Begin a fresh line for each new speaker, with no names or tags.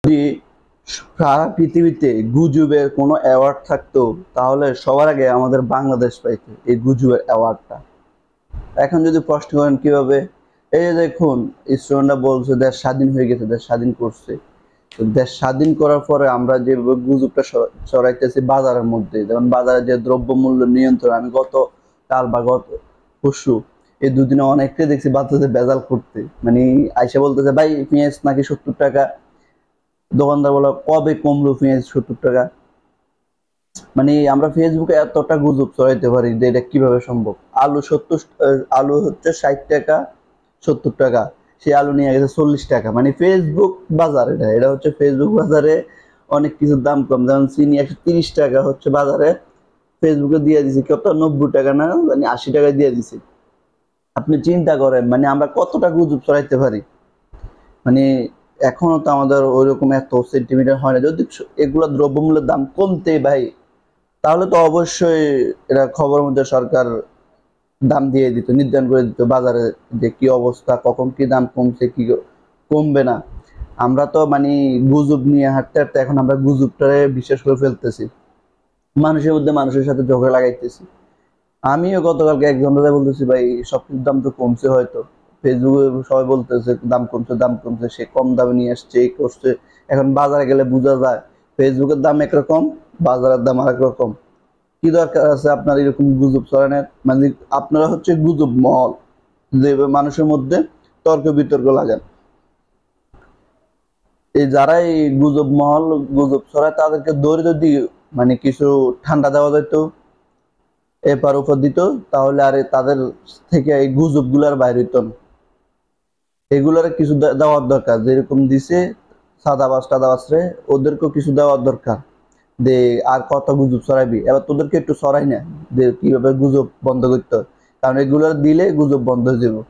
যদি সারা পৃথিবীতে গুজবের কোনো অ্যাওয়ার্ড থাকতো তাহলে সবার আগে আমাদের বাংলাদেশ পাইতো এই গুজবের অ্যাওয়ার্ডটা। এখন যদি প্রশ্ন করেন কিভাবে, এই যে দেখুন স্টুডেন্টরা বলছে দেশ স্বাধীন হয়ে গেছে, দেশ স্বাধীন করছে। তো দেশ স্বাধীন করার পরে আমরা যে গুজবটা ছড়াইতেছি বাজারের মধ্যে, যেমন বাজারে যে দ্রব্যমূল্য নিয়ন্ত্রণ, আমি গত কাল বা গত পরশু এই দুদিনে অনেককে দেখছি বাচ্চাদের ভেজাল করতে, মানে আইসা বলতেছে ভাই পেঁয়াজ নাকি 70 টাকা। দোকানদার বলে কবে কমলো পেঁয়াজ 70 টাকা। মানে আমরা ফেসবুকে এতটা গুজব ছড়াইতে পারি যে এটা কিভাবে সম্ভব। আলু হচ্ছে 60 টাকা, 70 টাকা, সে আলু নিয়ে গেছে 40 টাকা। মানে ফেসবুক বাজার, এটা হচ্ছে ফেসবুক বাজারে অনেক কিছুর দাম কম। যেমন চিনি 130 টাকা হচ্ছে বাজারে, ফেসবুকে দিয়ে দিছে কত 90 টাকা না মানে 80 টাকা দিয়ে দিছে। আপনি চিন্তা করেন মানে আমরা কতটা গুজব ছড়াইতে পারি। মানে এখনো তো আমাদের ওইরকম এত সেন্টিমিটার হয় না। যদি এগুলো দ্রব্যমূল্যের দাম কমতে ভাই, তাহলে তো অবশ্যই এরা খবরের মধ্যে সরকার দাম দিয়ে দিত, নির্ধারণ করে দিত বাজারে যে কি অবস্থা, কখন কি দাম কমছে কি কমবে না। আমরা তো মানে গুজব নিয়ে হাঁটতে হাঁটতে এখন আমরা গুজবটারে বিশ্বাস করে ফেলতেছি, মানুষের মধ্যে মানুষের সাথে ঝগড়া লাগাইতেছি। আমিও গতকালকে একজনের বলতেছি ভাই সবকিছুর দাম তো কমছে, হয়তো ফেসবুকে সবাই বলতেছে দাম কমছে দাম কমছে, সে কম দামে নিয়ে আসছে এই করছে। এখন বাজারে গেলে বোঝা যায় ফেসবুকের দাম একরকম, বাজারের দাম আরেক রকম। কি দরকার আছে আপনার এরকম গুজব ছড়ানোর? মানে আপনারা হচ্ছে গুজব মহল, যে মানুষের মধ্যে তর্ক বিতর্ক লাগান। এই যারা এই গুজব মহল গুজব ছড়ায় তাদেরকে ধরে যদি মানে কিছু ঠান্ডা দেওয়া যেত, এপার উপর দিত, তাহলে আর তাদের থেকে এই গুজব গুলার বাইরে হইতো না। এগুলার কিছু দেওয়ার দরকার, যেরকম দিছে সাদাবাজ টাদাবাজ রে, ওদেরকেও কিছু দেওয়ার দরকার। যে আর কত গুজব ছড়াইবি, এবার তোদেরকে একটু ছড়াই না যে কিভাবে গুজব বন্ধ করতে হয়, কারণ এগুলো দিলে গুজব বন্ধ হয়ে যাবে।